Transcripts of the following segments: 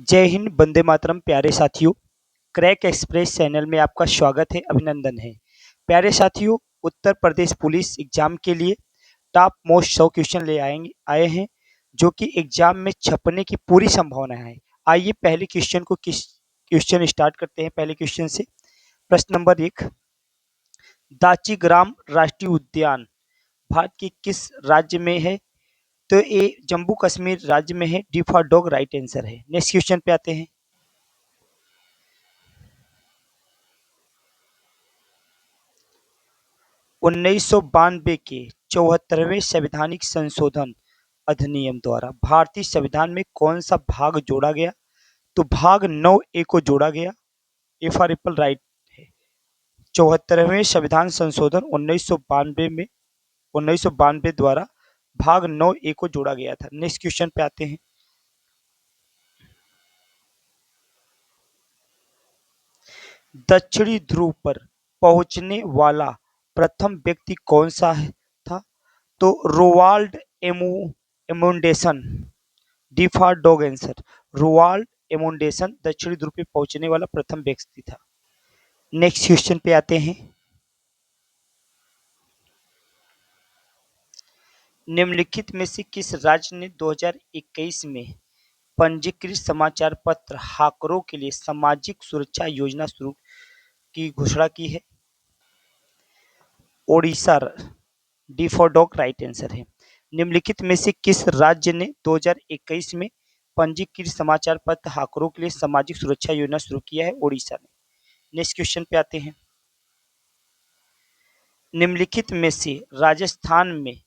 जय हिंद, वंदे मातरम। प्यारे साथियों, क्रैक एक्सप्रेस चैनल में आपका स्वागत है, अभिनंदन है। प्यारे साथियों, उत्तर प्रदेश पुलिस एग्जाम के लिए टॉप मोस्ट 100 क्वेश्चन ले आए हैं जो कि एग्जाम में छपने की पूरी संभावना है। आइए पहले क्वेश्चन स्टार्ट करते हैं। पहले क्वेश्चन से प्रश्न नंबर 1, दाचीग्राम राष्ट्रीय उद्यान भारत के किस राज्य में है? तो ये जम्मू कश्मीर राज्य में है। D for dog right answer है। नेक्स्ट क्वेश्चन पे आते हैं। 1992 के 74वें संवैधानिक संशोधन अधिनियम द्वारा भारतीय संविधान में कौन सा भाग जोड़ा गया? तो भाग 9A को जोड़ा गया। ए फॉर एप्पल राइट है। 74वें संविधान संशोधन 1992 द्वारा भाग 9A को जोड़ा गया था। नेक्स्ट क्वेश्चन पे आते हैं। दक्षिणी ध्रुव पर पहुंचने वाला प्रथम व्यक्ति कौन सा था? तो Roald Amundsen. D for dog answer. Roald Amundsen दक्षिणी ध्रुव पे पहुंचने वाला प्रथम व्यक्ति था। नेक्स्ट क्वेश्चन पे आते हैं। निम्नलिखित में से किस राज्य ने 2021 में पंजीकृत समाचार पत्र हाकरों के लिए सामाजिक सुरक्षा योजना शुरू की घोषणा की है? Odisha. D for dog right answer है। निम्नलिखित में से किस राज्य ने 2021 में पंजीकृत समाचार पत्र हाकरों के लिए सामाजिक सुरक्षा योजना शुरू किया है? ओडिशा ने। नेक्स्ट क्वेश्चन पे आते हैं। निम्नलिखित में से राजस्थान में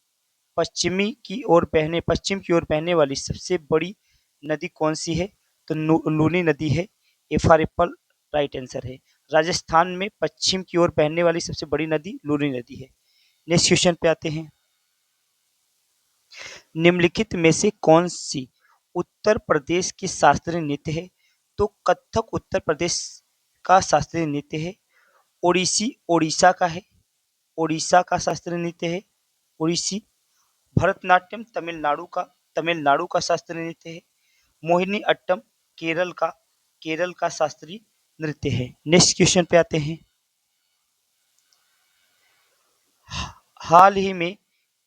पश्चिम की ओर बहने वाली सबसे बड़ी नदी कौन सी है? तो लूनी नदी है। A for apple right answer है। राजस्थान में पश्चिम की ओर बहने वाली सबसे बड़ी नदी लूनी नदी है। नेक्स्ट क्वेश्चन पे आते हैं। निम्नलिखित में से कौन सी उत्तर प्रदेश की शास्त्रीय नृत्य है? तो कथक उत्तर प्रदेश का शास्त्रीय नृत्य है। ओडिसी ओडिशा का है। ओडिशा का शास्त्रीय नृत्य है ओडिसी। भरतनाट्यम तमिलनाडु का शास्त्रीय नृत्य है। मोहिनी अट्टम केरल का शास्त्रीय नृत्य है। नेक्स्ट क्वेश्चन पे आते हैं। हाल ही में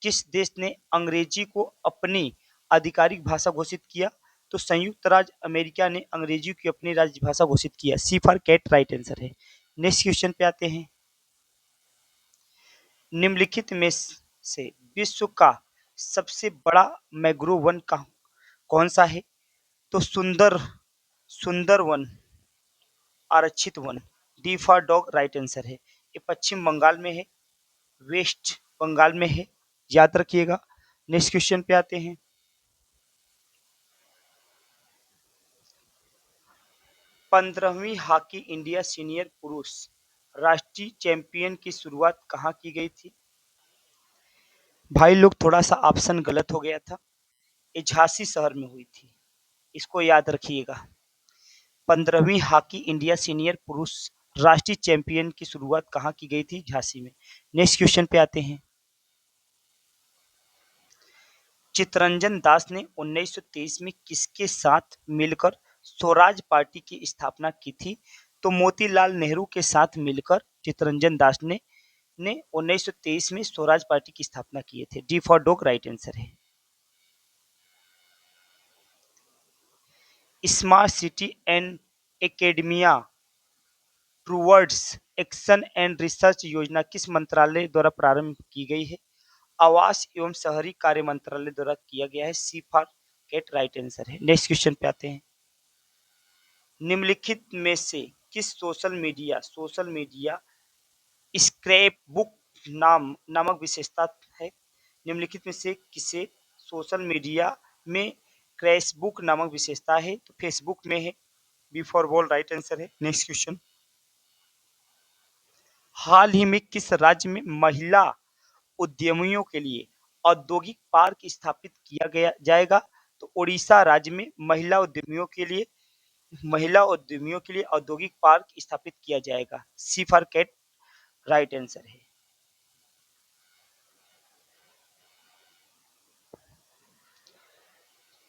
किस देश ने अंग्रेजी को अपनी आधिकारिक भाषा घोषित किया? तो संयुक्त राज्य अमेरिका ने अंग्रेजी की अपनी राजभाषा घोषित किया। सी फॉर कैट राइट आंसर है। नेक्स्ट क्वेश्चन पे आते हैं। निम्नलिखित में से विश्व का सबसे बड़ा मैंग्रोव वन कौन सा है? तो सुंदरवन आरक्षित one. D for dog right answer है। ये पश्चिम बंगाल में है, वेस्ट बंगाल में है, याद रखिएगा। नेक्स्ट क्वेश्चन पे आते हैं। 15वीं हॉकी इंडिया सीनियर पुरुष राष्ट्रीय चैंपियन की शुरुआत कहाँ की गई थी? भाई लोग, थोड़ा सा ऑप्शन गलत हो गया था। ये झांसी शहर में हुई थी, इसको याद रखिएगा। 15वीं हॉकी इंडिया सीनियर पुरुष राष्ट्रीय चैंपियन की शुरुआत कहाँ की गई थी? झांसी में। नेक्स्ट क्वेश्चन पे आते हैं। चित्तरंजन दास ने 1923 में किसके साथ मिलकर स्वराज पार्टी की स्थापना की थी? तो मोतीलाल नेहरू के साथ मिलकर चित्तरंजन दास ने 1923 में स्वराज पार्टी की स्थापना किए थे। D for dog right answer है। Smart city and academia towards action and research योजना किस मंत्रालय द्वारा प्रारंभ की गई है? आवास एवं शहरी कार्य मंत्रालय द्वारा किया गया है। C for cat right answer है। नेक्स्ट क्वेश्चन पे आते हैं। निम्नलिखित में से किस सोशल मीडिया स्क्रैप बुक नामक विशेषता है? निम्नलिखित में से किसे सोशल मीडिया में क्रैशबुक नामक विशेषता है? तो फेसबुक में है। B for ball right answer है। Next question. हाल ही में किस राज्य में महिला उद्यमियों के लिए औद्योगिक पार्क स्थापित किया गया जाएगा? तो ओडिशा राज्य में महिला उद्यमियों के लिए औद्योगिक पार्क स्थापित किया जाएगा। सी फॉर कैट राइट आंसर है।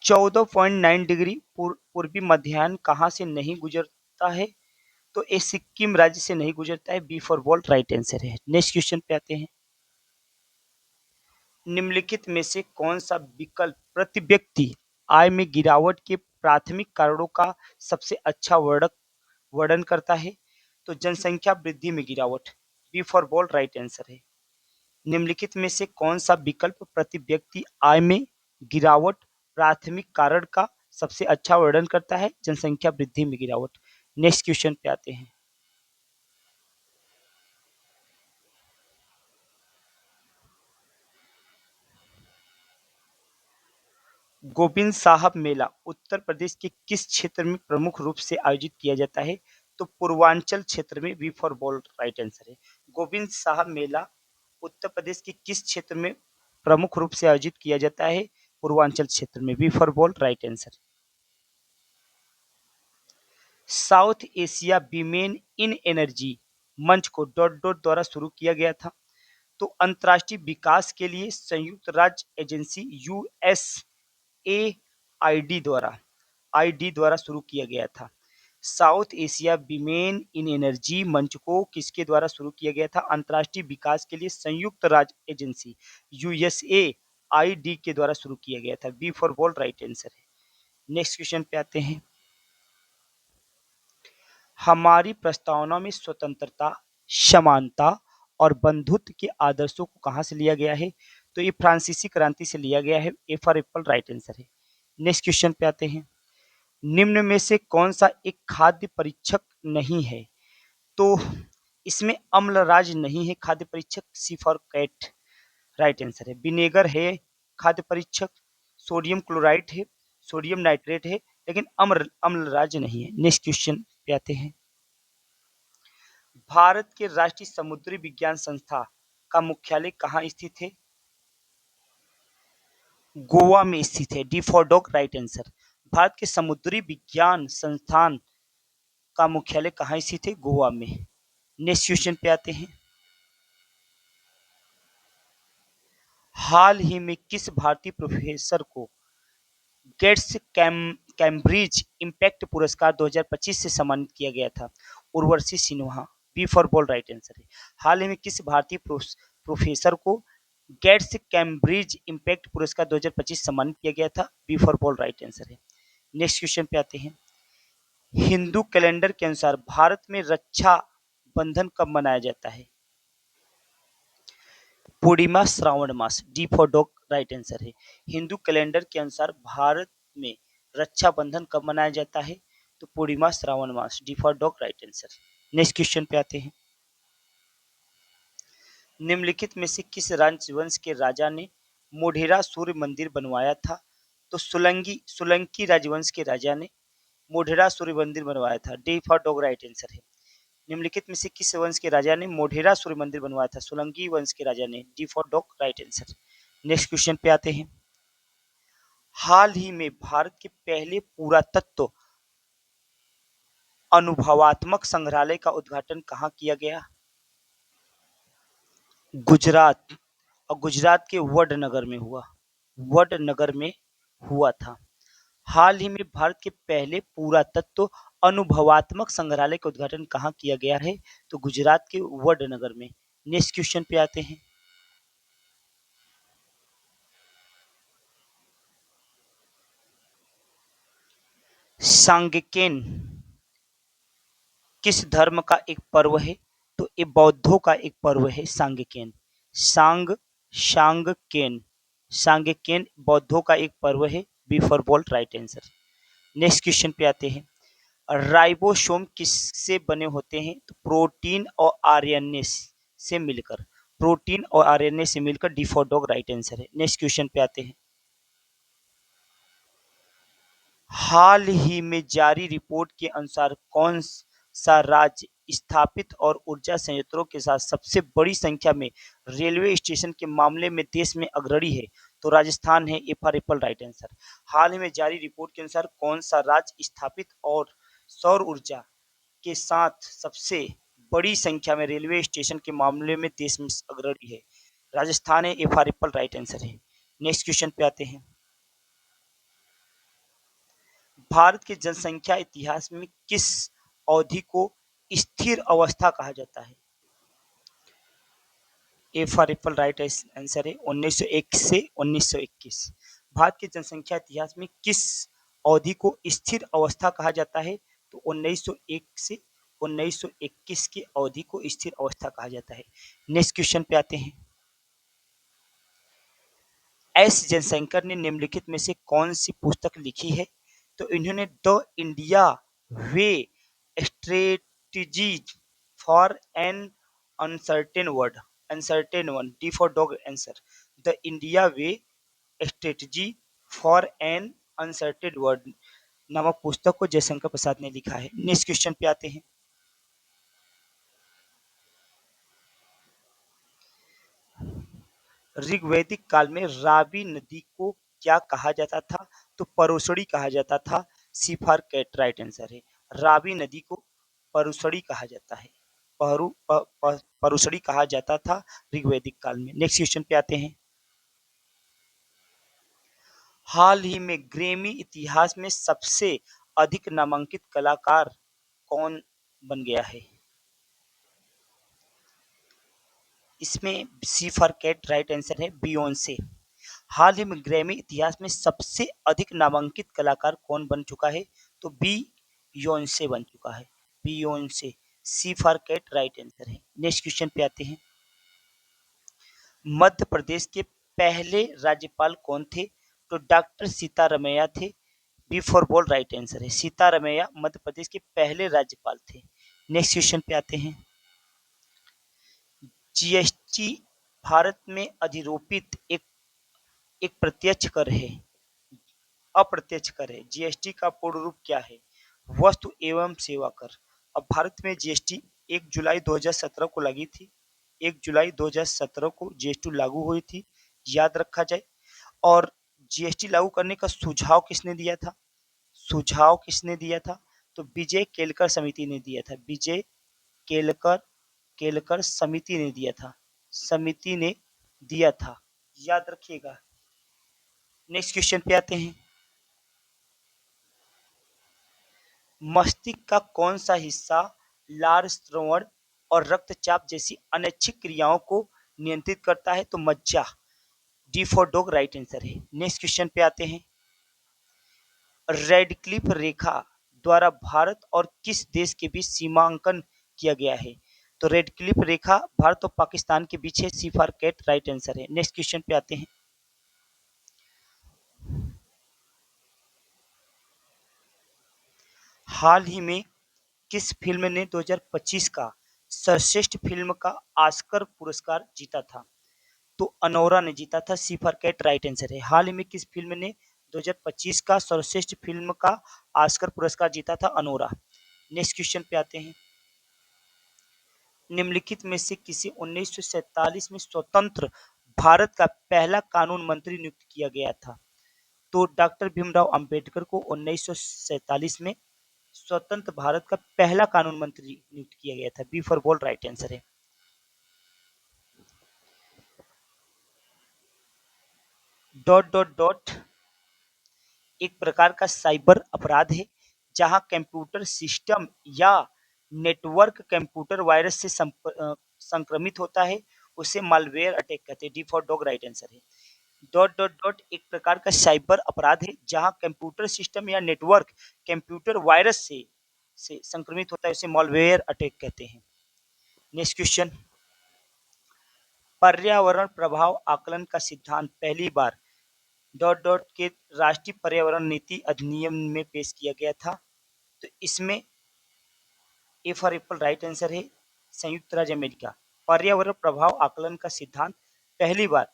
14.9 डिग्री पूर्वी मध्याह्न कहाँ से नहीं गुजरता है? तो ए सिक्किम राज्य से नहीं गुजरता है। B for ball right answer है। नेक्स्ट क्वेश्चन पे आते हैं। निम्नलिखित में से कौन सा विकल्प प्रति व्यक्ति आय में गिरावट के प्राथमिक कारणों का सबसे अच्छा वर्णन करता है? तो जनसंख्या वृद्धि में गिरावट। B for ball right answer है। निम्नलिखित में से कौन सा विकल्प प्रति व्यक्ति आय में गिरावट प्राथमिक कारण का सबसे अच्छा वर्णन करता है? जनसंख्या वृद्धि में गिरावट। नेक्स्ट क्वेश्चन पे आते हैं। गोविंद साहब मेला उत्तर प्रदेश के किस क्षेत्र में प्रमुख रूप से आयोजित किया जाता है? तो पूर्वांचल क्षेत्र में। B for ball right answer है। गोविंद साहब मेला उत्तर प्रदेश के किस क्षेत्र में प्रमुख रूप से आयोजित किया जाता है? पूर्वांचल क्षेत्र में। B for ball right answer. South Asia women in energy मंच को डॉट डॉट द्वारा शुरू किया गया था। तो अंतर्राष्ट्रीय विकास के लिए संयुक्त राज्य एजेंसी यूएसएआईडी द्वारा शुरू किया गया था। South Asia women in energy मंच को किसके द्वारा शुरू किया गया था? अंतर्राष्ट्रीय विकास के लिए संयुक्त राज्य एजेंसी यूएसएआईडी के द्वारा शुरू किया गया था। B for ball right answer है। नेक्स्ट क्वेश्चन पे आते हैं। हमारी प्रस्तावना में स्वतंत्रता, समानता और बंधुत्व के आदर्शों को कहाँ से लिया गया है? तो ये फ्रांसीसी क्रांति से लिया गया है। A for apple right answer है। नेक्स्ट क्वेश्चन पे आते हैं। निम्न में से कौन सा एक खाद्य परीक्षक नहीं है? तो इसमें अम्लराज नहीं है खाद्य परीक्षक। सी फॉर कैट राइट आंसर है। विनेगर है खाद्य परीक्षक, सोडियम क्लोराइड है, सोडियम नाइट्रेट है, लेकिन अम्लराज नहीं है। नेक्स्ट क्वेश्चन पे आते हैं। भारत के राष्ट्रीय समुद्री विज्ञान संस्था का मुख्यालय कहाँ स्थित है? गोवा में स्थित है। D for dog right answer. Bharat के समुद्री विज्ञान संस्थान का मुख्यालय कहाँ स्थित है? गोवा में। नेक्स्ट क्वेश्चन पे आते हैं। हाल ही में किस भारतीय प्रोफेसर को गेट्स कैम्ब्रिज इम्पैक्ट पुरस्कार 2025 से सम्मानित किया गया था? Urvashi Sinha. B for ball right answer है। हाल ही में किस भारतीय प्रोफेसर को गेट्स कैम्ब्रिज इम्पैक्ट पुरस्कार 2025 सम्मानित किया गया था? B for ball right answer है। नेक्स्ट क्वेश्चन पे आते हैं। हिंदू कैलेंडर के अनुसार भारत में रक्षा बंधन कब मनाया जाता है? पूर्णिमा श्रावण मास। D for dog right answer है। हिंदू कैलेंडर के अनुसार भारत में रक्षाबंधन कब मनाया जाता है? तो पूर्णिमा श्रावण मास। D for dog right answer. Next question पे आते हैं। निम्नलिखित में से किस राजवंश के राजा ने मोढेरा सूर्य मंदिर बनवाया था? तो सोलंकी राजवंश के राजा ने मोढेरा सूर्य मंदिर बनवाया था। D for dog right answer है। निम्नलिखित में से किस वंश के राजा ने मोढेरा सूर्य मंदिर बनवाया था? सोलंकी वंश के राजा ने। D for dog right answer. Next question पे आते हैं। हाल ही में भारत के पहले पुरातत्व अनुभवात्मक संग्रहालय का उद्घाटन कहाँ किया गया? गुजरात। और गुजरात के वडनगर में हुआ। वडनगर में हुआ था। हाल ही में भारत के पहले पुरातत्व अनुभवात्मक संग्रहालय का उद्घाटन कहाँ किया गया है? तो गुजरात के वडनगर में। नेक्स्ट क्वेश्चन पे आते हैं। सांगकेन किस धर्म का एक पर्व है? तो ये बौद्धों का एक पर्व है सांगकेन। सांगकेन सांगकेन बौद्धों का एक पर्व है। B for bolt right answer. Next question पे आते हैं। राइबोसोम किससे बने होते हैं? तो प्रोटीन और आरएनए से मिलकर। प्रोटीन और आरएनए से मिलकर। D for dog right answer है। नेक्स्ट क्वेश्चन पे आते हैं। हाल ही में जारी रिपोर्ट के अनुसार कौन सा राज्य स्थापित और ऊर्जा संयंत्रों के साथ सबसे बड़ी संख्या में रेलवे स्टेशन के मामले में देश में अग्रणी है? तो राजस्थान है। A for apple right answer. हाल ही में जारी रिपोर्ट के अनुसार कौन सा राज्य स्थापित और सौर ऊर्जा के साथ सबसे बड़ी संख्या में रेलवे स्टेशन के मामले में देश में अग्रणी है? राजस्थान है। A for apple right answer है। नेक्स्ट क्वेश्चन पे आते हैं। भारत की जनसंख्या इतिहास में किस अवधि को स्थिर अवस्था कहा जाता है? A for apple right answer है 1901 से 1921। भारत की जनसंख्या इतिहास में किस अवधि को स्थिर अवस्था कहा जाता है? तो 1901 से 1921 की अवधि को स्थिर अवस्था कहा जाता है। नेक्स्ट क्वेश्चन पे आते हैं। एस जयशंकर ने निम्नलिखित में से कौन सी पुस्तक लिखी है? तो इन्होंने the India way strategies for an uncertain word uncertain one D for dog answer the India way strategy for an uncertain word नामक पुस्तक को जयशंकर प्रसाद ने लिखा है। नेक्स्ट क्वेश्चन पे आते हैं। ऋग्वैदिक काल में रावी नदी को क्या कहा जाता था? तो परुशड़ी कहा जाता था। सी फॉर कैट राइट आंसर है। रावी नदी को परुशड़ी कहा जाता है। परुशड़ी कहा जाता था ऋग्वैदिक काल में। नेक्स्ट क्वेश्चन पे आते हैं। हाल ही में ग्रैमी इतिहास में सबसे अधिक नामांकित कलाकार कौन बन गया है? इसमें सी फॉर कैट राइट आंसर है बियोंसे। हाल ही में ग्रैमी इतिहास में सबसे अधिक नामांकित कलाकार कौन बन चुका है? तो बियोंसे बन चुका है। बियोंसे सी फॉर कैट राइट आंसर है। नेक्स्ट क्वेश्चन पे आते हैं। मध्य प्रदेश के पहले राज्यपाल कौन थे? तो डॉक्टर सीतारमैया थे। B for ball right answer है। सीतारमैया मध्य प्रदेश के पहले राज्यपाल थे। नेक्स्ट क्वेश्चन पे आते हैं। जीएसटी भारत में अधिरोपित एक एक प्रत्यक्ष कर है, अप्रत्यक्ष कर है। जीएसटी का पूर्ण रूप क्या है? वस्तु एवं सेवा कर। अब भारत में जीएसटी 1 जुलाई 2017 को लगी थी। 1 जुलाई 2017 को जीएसटी लागू हुई थी, याद रखा जाए। और जीएसटी लागू करने का सुझाव किसने दिया था? सुझाव किसने दिया था? तो विजय केलकर समिति ने दिया था। विजय केलकर केलकर समिति ने दिया था। समिति ने दिया था, याद रखिएगा। नेक्स्ट क्वेश्चन पे आते हैं। मस्तिष्क का कौन सा हिस्सा लार श्रवण और रक्तचाप जैसी अनैच्छिक क्रियाओं को नियंत्रित करता है? तो मज्जा D for dog right answer है। नेक्स्ट क्वेश्चन पे आते हैं। रेडक्लिफ रेखा द्वारा भारत और किस देश के बीच सीमांकन किया गया है? तो रेडक्लिफ रेखा भारत और पाकिस्तान के बीच है। C for cat right answer है। नेक्स्ट क्वेश्चन पे आते हैं। हाल ही में किस फिल्म ने 2025 का सर्वश्रेष्ठ फिल्म का ऑस्कर पुरस्कार जीता था? तो अनोरा ने जीता था। सी फॉर कैट राइट आंसर है। हाल ही में किस फिल्म ने 2025 का सर्वश्रेष्ठ फिल्म का ऑस्कर पुरस्कार जीता था? अनोरा। नेक्स्ट क्वेश्चन पे आते हैं। निम्नलिखित में से किसे 1947 में स्वतंत्र भारत का पहला कानून मंत्री नियुक्त किया गया था? तो डॉक्टर भीमराव अंबेडकर को 1947 में स्वतंत्र भारत का पहला कानून मंत्री नियुक्त किया गया था। B for ball right answer है। डॉट डॉट डॉट एक प्रकार का साइबर अपराध है जहां कंप्यूटर सिस्टम या नेटवर्क कंप्यूटर वायरस से संक्रमित होता है, उसे मालवेयर अटैक कहते हैं। D for dog right answer है। डॉट डॉट डॉट एक प्रकार का साइबर अपराध है जहां कंप्यूटर सिस्टम या नेटवर्क कंप्यूटर वायरस से संक्रमित होता है, उसे मालवेयर अटैक कहते हैं। Next question. पर्यावरण प्रभाव आकलन का सिद्धांत पहली बार डॉट डॉट के राष्ट्रीय पर्यावरण नीति अधिनियम में पेश किया गया था। तो इसमें ए फॉर एप्पल राइट आंसर है संयुक्त राज्य अमेरिका। पर्यावरण प्रभाव आकलन का सिद्धांत पहली बार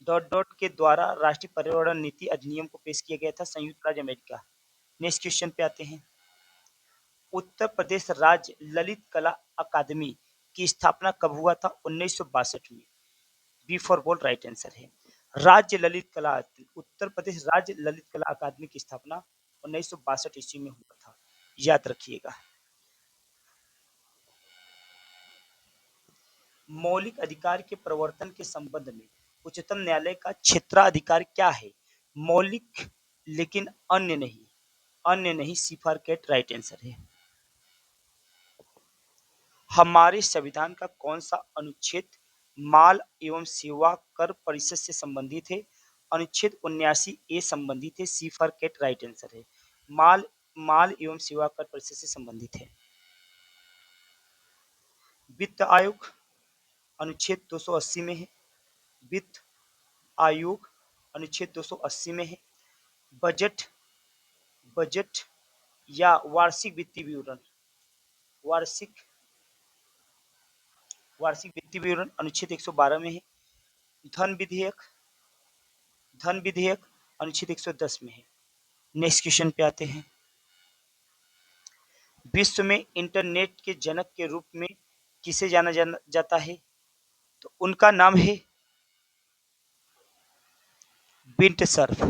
डॉट डॉट के द्वारा राष्ट्रीय पर्यावरण नीति अधिनियम को पेश किया गया था, संयुक्त राज्य अमेरिका। नेक्स्ट क्वेश्चन पे आते हैं। उत्तर प्रदेश राज्य ललित कला अकादमी की स्थापना कब हुआ था? 1962 में। बी फॉर बोल राइट आंसर है। राज्य ललित कला उत्तर प्रदेश राज्य ललित कला अकादमी की स्थापना 1962 ईस्वी में हुआ था, याद रखिएगा। मौलिक अधिकार के प्रवर्तन के संबंध में उच्चतम न्यायालय का क्षेत्राधिकार क्या है? मौलिक लेकिन अन्य नहीं। अन्य नहीं, सी फॉर कैट राइट आंसर है। हमारे संविधान का कौन सा अनुच्छेद माल एवं सेवा कर परिषद से संबंधित है? अनुच्छेद 79 ए संबंधित है, C for cat right answer है। माल माल एवं सेवा कर परिषद से संबंधित है। वित्त आयोग अनुच्छेद 280 में है। वित्त आयोग अनुच्छेद 280 में है। बजट बजट या वार्षिक वित्तीय विवरण वार्षिक वार्षिक वित्तीय विवरण अनुच्छेद 112 में है। धन विधेयक धन विधेयक अनुच्छेद 110 में है। नेक्स्ट क्वेश्चन पे आते हैं। विश्व में इंटरनेट के जनक के रूप में किसे जाता है? तो उनका नाम है Vint Cerf.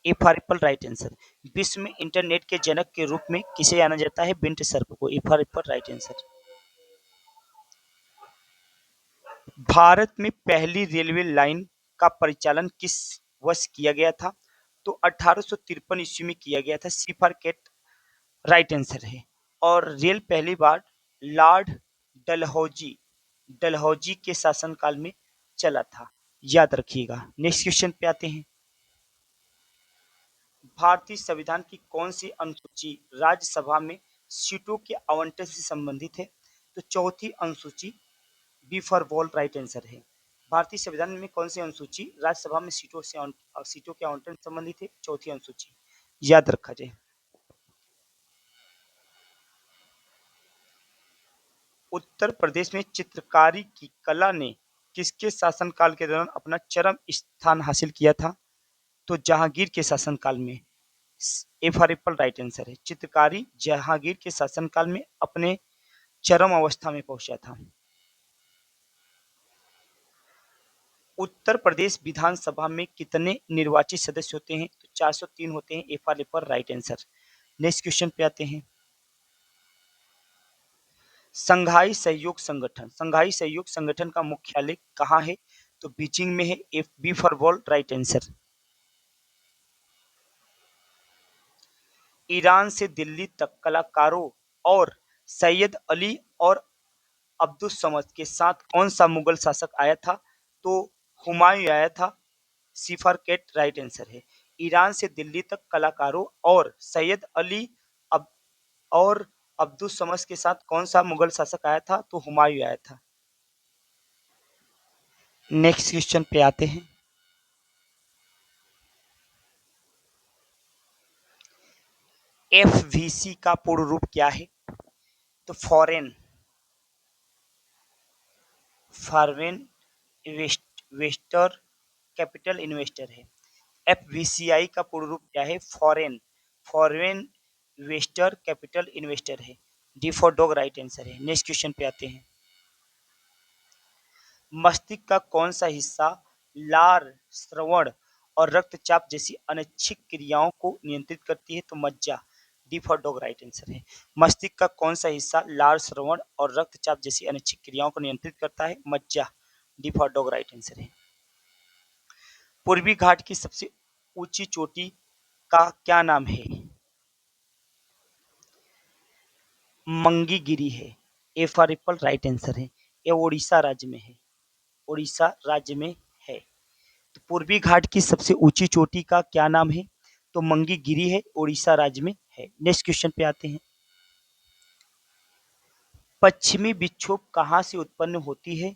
A for apple right answer. विश्व में इंटरनेट के जनक के रूप में किसे जाना जाता है? बिंट सर्फ को। ए for apple right answer. Bharat में पहली रेलवे लाइन का परिचालन किस वर्ष किया गया था? तो 1853 ईस्वी में किया गया था। सी फॉर कैट राइट आंसर है। और रेल पहली बार लॉर्ड डलहौजी डलहौजी के शासनकाल में चला था, याद रखिएगा। नेक्स्ट क्वेश्चन पे आते हैं। भारतीय संविधान की कौन सी अनुसूची राज्यसभा में सीटों के आवंटन से संबंधित है? तो चौथी अनुसूची। B for ball right answer है। भारतीय संविधान में कौन सी अनुसूची राज्यसभा में सीटों के आवंटन से संबंधित है? चौथी अनुसूची, याद रखा जाए। उत्तर प्रदेश में चित्रकारी की कला ने किसके शासनकाल के दौरान अपना चरम स्थान हासिल किया था? तो जहांगीर के शासनकाल में। ए फॉर एप्पल राइट आंसर है। चित्रकारी जहांगीर के शासनकाल में अपने चरम अवस्था में पहुंचा था। उत्तर प्रदेश विधानसभा में कितने निर्वाचित सदस्य होते हैं? तो 403 होते हैं। ए for apple right answer. Next question पे आते हैं। संघाई सहयोग संगठन का मुख्यालय कहाँ है? तो बीजिंग में है। F B for ball right answer. Iran से दिल्ली तक कलाकारों और सैयद अली और अब्दुल समद के साथ कौन सा मुगल शासक आया था? तो हुमायूं आया था। सी फॉर कैट राइट आंसर है। ईरान से दिल्ली तक कलाकारों और सैयद अली अब और अब्दुल समद के साथ कौन सा मुगल शासक आया था? तो हुमायूं आया था। नेक्स्ट क्वेश्चन पे आते हैं। एफवीसी का पूर्ण रूप क्या है? तो फॉरेन इन्वेस्टर कैपिटल इन्वेस्टर है। एफवीसीआई का पूर्ण रूप क्या है? फॉरेन इन्वेस्टर कैपिटल इन्वेस्टर है। D for dog right answer है। नेक्स्ट क्वेश्चन पे आते हैं। मस्तिष्क का कौन सा हिस्सा लार, श्रवण और रक्तचाप जैसी अनैच्छिक क्रियाओं को नियंत्रित करती है? तो मज्जा। D for dog right answer है। मस्तिष्क का कौन सा हिस्सा लार, श्रवण और रक्तचाप जैसी अनैच्छिक क्रियाओं को नियंत्रित करता है? मज्जा। D for dog right answer है। पूर्वी घाट की सबसे ऊंची चोटी का क्या नाम है? मंगीगिरी है। A for apple right answer है। ये उड़ीसा राज्य में है। उड़ीसा राज्य में है। तो पूर्वी घाट की सबसे ऊंची चोटी का क्या नाम है? तो मंगीगिरी है। उड़ीसा राज्य में है। नेक्स्ट क्वेश्चन पे आते हैं। पश्चिमी विक्षोभ कहाँ से उत्पन्न होती है?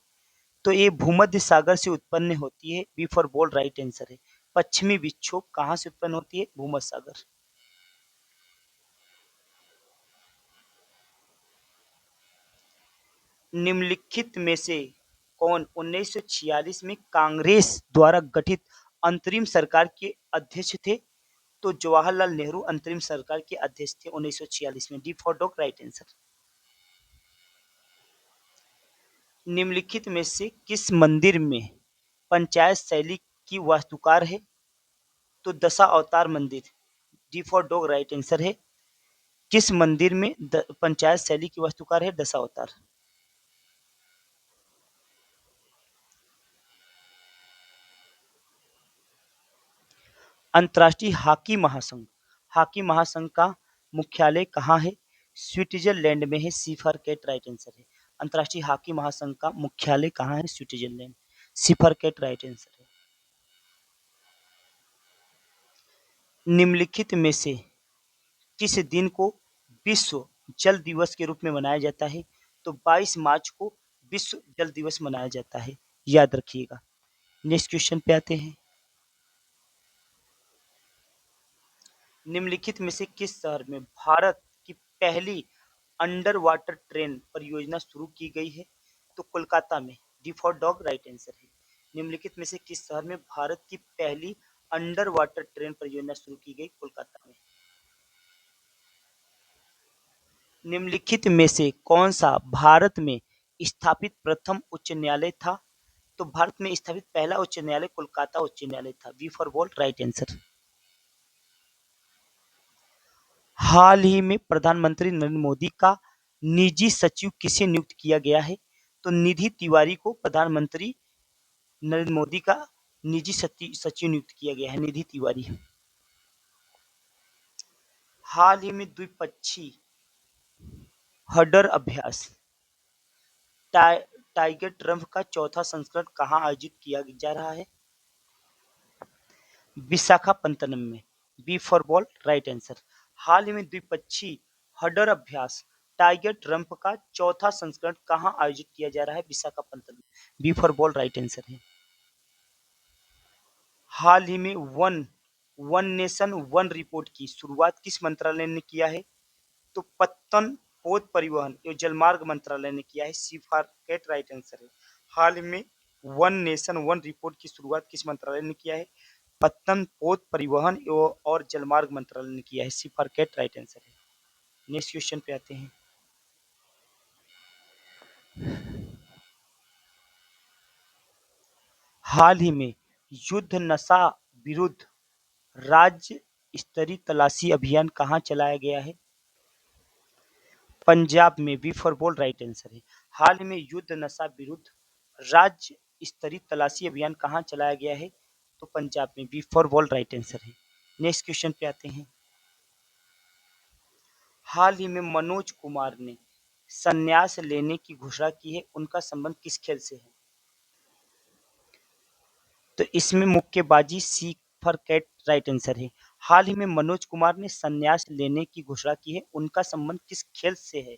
तो ये भूमध्य सागर से उत्पन्न होती है। B for bold right answer है। पश्चिमी विक्षोभ कहाँ से उत्पन्न होती है? भूमध्य सागर। निम्नलिखित में से कौन 1946 में कांग्रेस द्वारा गठित अंतरिम सरकार के अध्यक्ष थे? तो जवाहरलाल नेहरू अंतरिम सरकार के अध्यक्ष थे 1946 में। D for dog right answer. निम्नलिखित में से किस मंदिर में पंचायत शैली की वास्तुकार है? तो दशा अवतार मंदिर। D for dog right answer है। किस मंदिर में पंचायत शैली की वास्तुकार है? दशा अवतार। अंतर्राष्ट्रीय हॉकी महासंघ हॉकी महासंघ का मुख्यालय कहाँ है? स्विट्जरलैंड में है। C for cat right answer है। अंतर्राष्ट्रीय हॉकी महासंघ का मुख्यालय कहाँ है? Switzerland. C for cat right answer है। निम्नलिखित में से किस दिन को विश्व जल दिवस के रूप में मनाया जाता है? तो 22 मार्च को विश्व जल दिवस मनाया जाता है, याद रखिएगा। नेक्स्ट क्वेश्चन पे आते हैं। निम्नलिखित में से किस शहर में भारत की पहली अंडर वाटर ट्रेन परियोजना शुरू की गई है? तो कोलकाता में। D for dog right answer है। निम्नलिखित में से किस शहर में भारत की पहली अंडर वाटर ट्रेन परियोजना शुरू की गई? कोलकाता में। निम्नलिखित में से कौन सा भारत में स्थापित प्रथम उच्च न्यायालय था? तो भारत में स्थापित पहला उच्च न्यायालय कोलकाता उच्च न्यायालय था। B for ball right answer. हाल ही में प्रधानमंत्री नरेंद्र मोदी का निजी सचिव किसे नियुक्त किया गया है? तो निधि तिवारी को प्रधानमंत्री नरेंद्र मोदी का निजी सचिव नियुक्त किया गया है, निधि तिवारी। हाल ही में द्विपक्षीय हडर अभ्यास टाइगर ट्रम्प का चौथा संस्करण कहाँ आयोजित किया जा रहा है? विशाखापत्तनम में। B for ball right answer. हाल ही में द्विपक्षीय हडर अभ्यास टाइगर ट्रम्प का चौथा संस्करण कहाँ आयोजित किया जा रहा है? Visakhapatnam. B for ball right answer है। हाल ही में वन नेशन वन रिपोर्ट की शुरुआत किस मंत्रालय ने किया है? तो पत्तन पोत परिवहन एवं जलमार्ग मंत्रालय ने किया है। C for cat right answer है। हाल में वन नेशन वन रिपोर्ट की शुरुआत किस मंत्रालय ने किया है? पत्तन पोत परिवहन एवं और जलमार्ग मंत्रालय ने किया है। C for cat right answer है। नेक्स्ट क्वेश्चन पे आते हैं। हाल ही में युद्ध नशा विरुद्ध राज्य स्तरीय तलाशी अभियान कहाँ चलाया गया है? पंजाब में। B for ball right answer है। हाल में युद्ध नशा विरुद्ध राज्य स्तरीय तलाशी अभियान कहाँ चलाया गया है? तो पंजाब में। B for ball right answer है। नेक्स्ट क्वेश्चन पे आते हैं। हाल ही में मनोज कुमार ने संन्यास लेने की घोषणा की है, उनका संबंध किस खेल से है? तो इसमें मुक्केबाजी। सी फॉर कैट राइट आंसर है। हाल ही में मनोज कुमार ने संन्यास लेने की घोषणा की है, उनका संबंध किस खेल से है?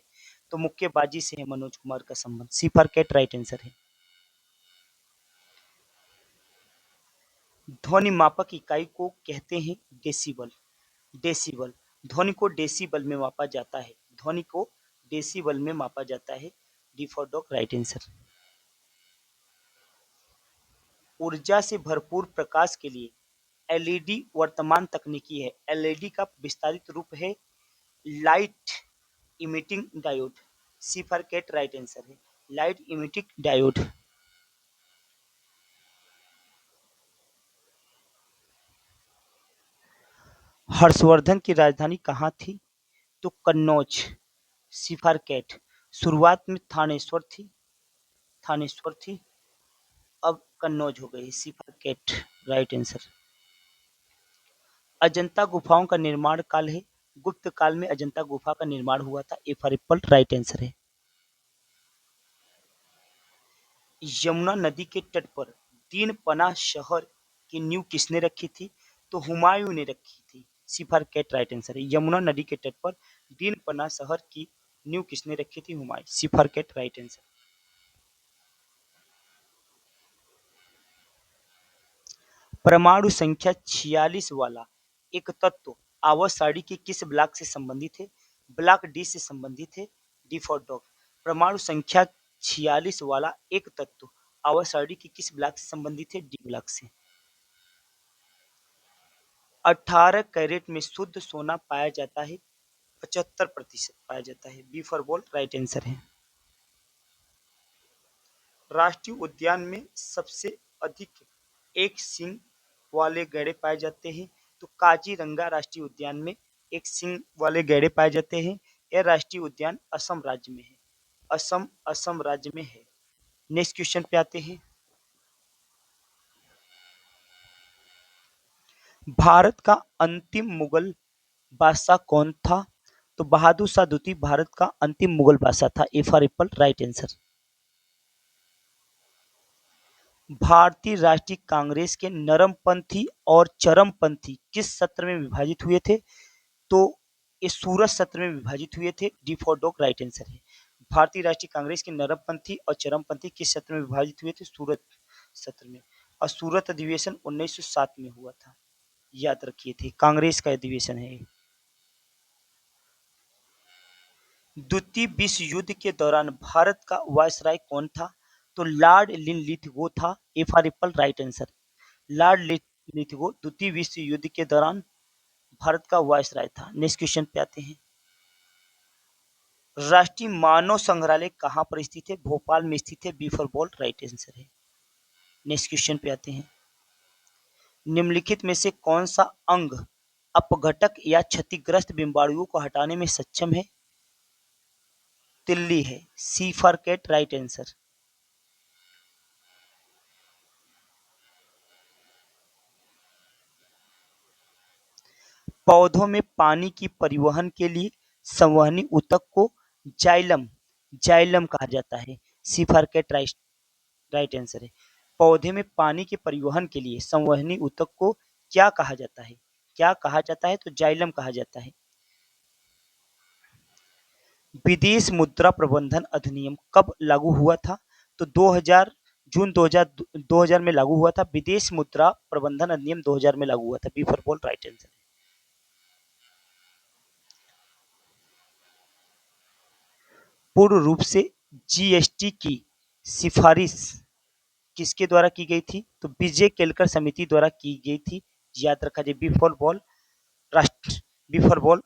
तो मुक्केबाजी से है मनोज कुमार का संबंध। सी फॉर कैट राइट आंसर है। ध्वनि मापक इकाई को कहते हैं डेसिबल। डेसिबल। ध्वनि को डेसिबल में मापा जाता है। ध्वनि को डेसिबल में मापा जाता है। D for dog right answer. ऊर्जा से भरपूर प्रकाश के लिए एलईडी वर्तमान तकनीकी है। एलईडी का विस्तारित रूप है light emitting diode. C for cat right answer है। Light emitting diode. हर्षवर्धन की राजधानी कहाँ थी? तो कन्नौज। सी फॉर कैट। शुरुआत में थानेश्वर थी, अब कन्नौज हो गई। C for cat right answer. Ajanta गुफाओं का निर्माण काल है। गुप्त काल में अजंता गुफा का निर्माण हुआ था। ए फॉर एप्पल राइट आंसर है। यमुना नदी के तट पर दीन पनाह शहर की नींव किसने रखी थी? तो हुमायूं ने रखी थी। सी फॉर कैट राइट आंसर है। यमुना नदी के तट पर दीन पनाह शहर की नींव किसने रखी थी? हुमायूं। सी फॉर कैट राइट आंसर। परमाणु संख्या 46 वाला एक तत्व आवर्त सारणी के किस ब्लॉक से संबंधित है? ब्लॉक डी से संबंधित है। D for dog. परमाणु संख्या 46 वाला एक तत्व आवर्त सारणी के किस ब्लॉक से संबंधित है? डी ब्लॉक से। 18 कैरेट में शुद्ध सोना पाया जाता है, 75% पाया जाता है। B for ball right answer है। राष्ट्रीय उद्यान में सबसे अधिक एक सींग वाले गैंडे पाए जाते हैं। तो काजीरंगा राष्ट्रीय उद्यान में एक सींग वाले गैंडे पाए जाते हैं। यह राष्ट्रीय उद्यान असम राज्य में है। असम राज्य में है। नेक्स्ट क्वेश्चन पे आते हैं। भारत का अंतिम मुगल बादशाह कौन था? तो बहादुर शाह द्वितीय भारत का अंतिम मुगल बादशाह था। ए फॉर एप्पल राइट आंसर। भारतीय राष्ट्रीय कांग्रेस के नरमपंथी और चरमपंथी किस सत्र में विभाजित हुए थे? तो ये सूरत सत्र में विभाजित हुए थे। D for dog right answer है। भारतीय राष्ट्रीय कांग्रेस के नरमपंथी और चरमपंथी किस सत्र में विभाजित हुए थे? सूरत सत्र में। और सूरत अधिवेशन 1907 में हुआ था। याद रखिए थे, कांग्रेस का अधिवेशन है। द्वितीय विश्व युद्ध के दौरान भारत का वायसराय कौन था? तो लॉर्ड लिनलिथगो था। ए for apple right answer. Lord Linlithgow द्वितीय विश्व युद्ध के दौरान भारत का वायसराय था। नेक्स्ट क्वेश्चन पे आते हैं। राष्ट्रीय मानव संग्रहालय कहाँ पर स्थित है? भोपाल में स्थित है। B for ball right answer है। नेक्स्ट क्वेश्चन पे आते हैं। निम्नलिखित में से कौन सा अंग अपघटक या क्षतिग्रस्त बिंबाणुओं को हटाने में सक्षम है? तिल्ली है। C for cat right answer. पौधों में पानी की परिवहन के लिए संवहनी ऊतक को जाइलम जाइलम कहा जाता है। C for cat right answer है। पौधे में पानी के परिवहन के लिए संवहनी ऊतक को क्या कहा जाता है? क्या कहा जाता है? तो जाइलम कहा जाता है। विदेश मुद्रा प्रबंधन अधिनियम कब लागू हुआ था? तो 2000 जून 2000 में लागू हुआ था। विदेश मुद्रा प्रबंधन अधिनियम 2000 में लागू हुआ था। B for ball right answer. पूर्ण रूप से जीएसटी की सिफारिश किसके द्वारा की गई थी? तो विजय केलकर समिति द्वारा की गई थी। याद रखा जाए। बी फॉर बॉल राष्ट्र B for ball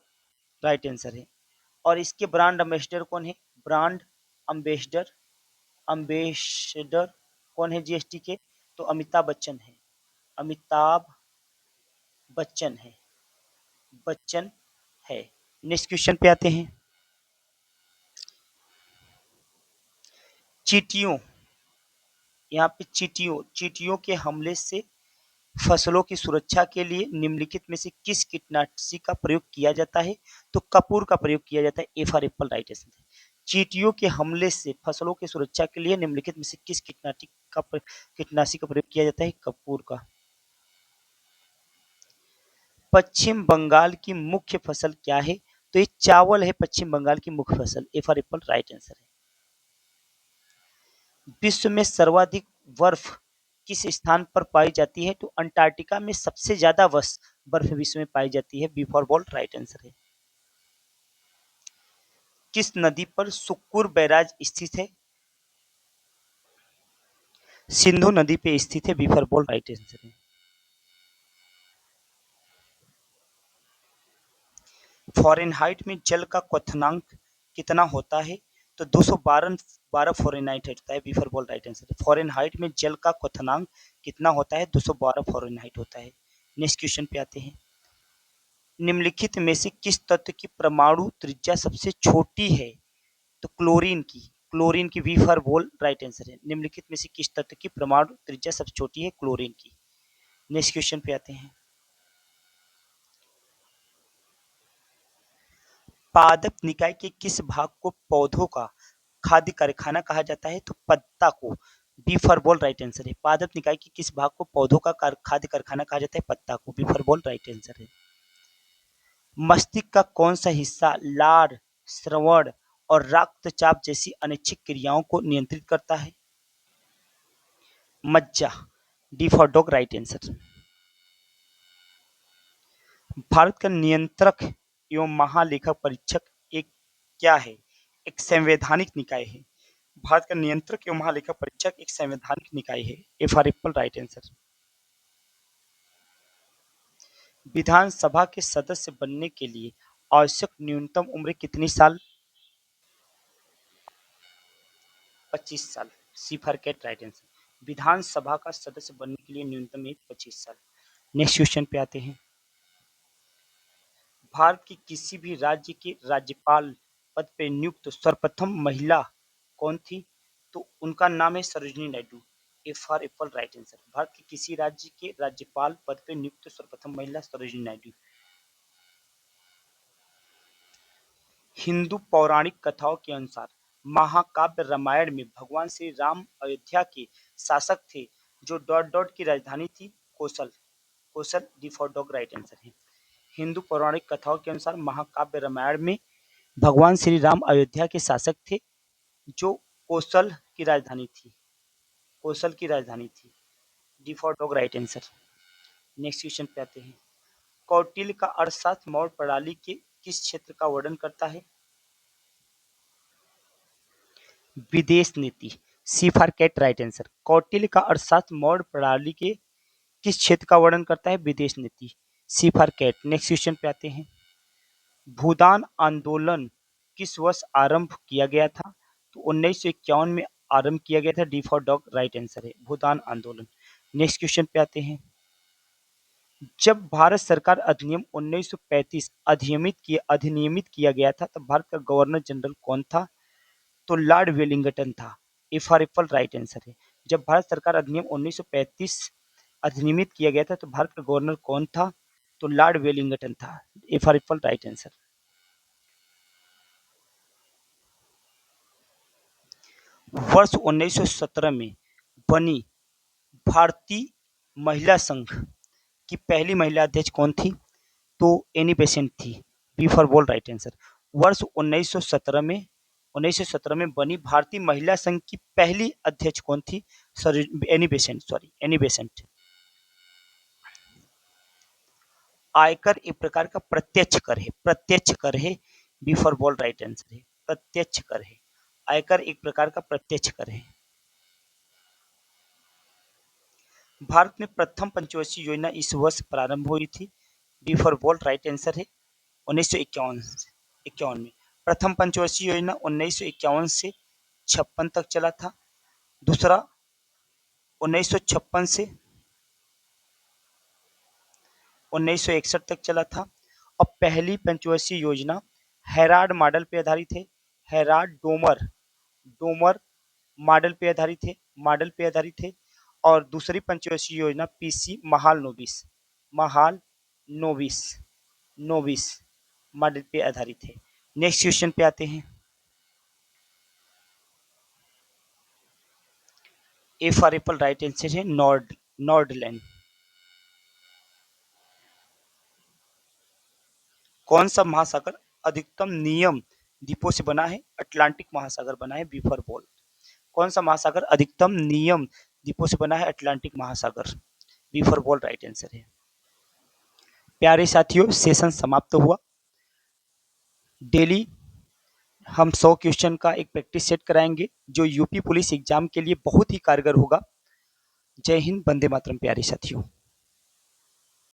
right answer है। और इसके ब्रांड एम्बेसडर कौन है? ब्रांड एम्बेसडर एम्बेसडर कौन है जीएसटी के? तो अमिताभ बच्चन है। अमिताभ बच्चन है। बच्चन है। नेक्स्ट क्वेश्चन पे आते हैं। चींटियों, यहाँ पे चींटियों चींटियों के हमले से फसलों की सुरक्षा के लिए निम्नलिखित में से किस कीटनाशी का प्रयोग किया जाता है? तो कपूर का प्रयोग किया जाता है। A for apple right answer है। चींटियों के हमले से फसलों की सुरक्षा के लिए निम्नलिखित में से किस कीटनाशी का प्रयोग किया जाता है? कपूर का। पश्चिम बंगाल की मुख्य फसल क्या है? तो ये चावल है। पश्चिम बंगाल की मुख्य फसल। ए फॉर एप्पल राइट आंसर है। विश्व में सर्वाधिक बर्फ किस स्थान पर पाई जाती है? तो अंटार्कटिका में सबसे ज्यादा बर्फ विश्व में पाई जाती है। B for ball right answer है। किस नदी पर सुक्कुर बैराज स्थित है? सिंधु नदी पे स्थित है। B for ball right answer है। फ़ारेनहाइट में जल का क्वथनांक कितना होता है? तो 212 फ़ारेनहाइट होता है। B for ball right answer है। फ़ारेनहाइट में जल का क्वथनांक कितना होता है? 212 फ़ारेनहाइट होता है। नेक्स्ट क्वेश्चन पे आते हैं। निम्नलिखित में से किस तत्व की परमाणु त्रिज्या सबसे छोटी है? तो क्लोरीन की। B for ball right answer है। निम्नलिखित में से किस तत्व की परमाणु त्रिज्या सबसे छोटी है? क्लोरीन की। नेक्स्ट क्वेश्चन पे आते हैं। पादप निकाय के किस भाग को पौधों का खाद्य कारखाना कहा जाता है? तो पत्ता को। B for ball right answer है। पादप निकाय के किस भाग को पौधों का खाद्य कारखाना कहा जाता है? पत्ता को। B for ball right answer है। मस्तिष्क का कौन सा हिस्सा लार, श्रवण और रक्तचाप जैसी अनैच्छिक क्रियाओं को नियंत्रित करता है? मज्जा। D for dog right answer. Bharat का नियंत्रक एवं महालेखा परीक्षक एक क्या है? एक संवैधानिक निकाय है। भारत का नियंत्रक एवं महालेखा परीक्षक एक संवैधानिक निकाय है। A for apple right answer. विधानसभा के सदस्य बनने के लिए आवश्यक न्यूनतम उम्र कितनी साल? 25 साल। सी फॉर कैट राइट आंसर। विधानसभा का सदस्य बनने के लिए न्यूनतम एज 25 साल। नेक्स्ट क्वेश्चन पे आते हैं। भारत की किसी भी राज्य के राज्यपाल पद पर नियुक्त सर्वप्रथम महिला कौन थी? तो उनका नाम है सरोजिनी नायडू। ए for apple right answer. Bharat के किसी राज्य के राज्यपाल पद पर नियुक्त सर्वप्रथम महिला सरोजिनी नायडू। हिंदू पौराणिक कथाओं के अनुसार महाकाव्य रामायण में भगवान श्री राम अयोध्या के शासक थे, जो डॉट डॉट की राजधानी थी Kaushal. Kaushal D for dog right answer है। हिंदू पौराणिक कथाओं के अनुसार महाकाव्य रामायण में भगवान श्री राम अयोध्या के शासक थे, जो कौशल की राजधानी थी। कौशल की राजधानी थी। D for dog right answer. Next question पे आते हैं। कौटिल्य का अर्थशास्त्र मौर्य प्रणाली के किस क्षेत्र का वर्णन करता है? विदेश नीति। C for cat right answer. Kautilya का अर्थशास्त्र मौर्य प्रणाली के किस क्षेत्र का वर्णन करता है? विदेश नीति। C for cat. Next question पे आते हैं। भूदान आंदोलन किस वर्ष आरंभ किया गया था? तो 1951 में आरंभ किया गया था। D for dog right answer है, भूदान आंदोलन। नेक्स्ट क्वेश्चन पे आते हैं। जब भारत सरकार अधिनियम 1935 अधिनियमित किया गया था, तब भारत का गवर्नर जनरल कौन था? तो लॉर्ड वेलिंगटन था। एफआर राइट आंसर है। जब भारत सरकार अधिनियम 1935 अधिनियमित किया गया था, तो भारत का गवर्नर कौन था? तो लॉर्ड वेलिंगटन था। FR right answer. वर्ष 1917 में बनी भारतीय महिला संघ की पहली महिला अध्यक्ष कौन थी? तो एनी बेसेंट थी। B for ball right answer. वर्ष 1917 में बनी भारतीय महिला संघ की पहली अध्यक्ष कौन थी? Sorry, Annie Besant. आयकर एक प्रकार का प्रत्यक्ष कर है। B for ball right answer है, प्रत्यक्ष कर है। आयकर एक प्रकार का प्रत्यक्ष कर है। भारत में प्रथम पंचवर्षीय योजना इस वर्ष प्रारंभ हुई थी। B for ball right answer है, 1951 में। प्रथम पंचवर्षीय योजना 1951 से 56 तक चला था। दूसरा 1956 से 1961 तक चला था। और पहली पंचवर्षीय योजना हेराल्ड मॉडल पे आधारित है। हेराल्ड डोमर मॉडल पे आधारित है। और दूसरी पंचवर्षीय योजना पीसी नोविस मॉडल पे आधारित है। नेक्स्ट क्वेश्चन पे आते हैं। ए फॉर एप्पल राइट आंसर है, नॉर्डलैंड। कौन सा महासागर अधिकतम नियम द्वीपों से बना है? अटलांटिक महासागर बना है। B for ball. कौन सा महासागर अधिकतम नियम द्वीपों से बना है? अटलांटिक महासागर। B for ball right answer है। प्यारे साथियों, सेशन समाप्त हुआ। डेली हम 100 क्वेश्चन का एक प्रैक्टिस सेट कराएंगे, जो यूपी पुलिस एग्जाम के लिए बहुत ही कारगर होगा। जय हिंद, वंदे मातरम प्यारे साथियों।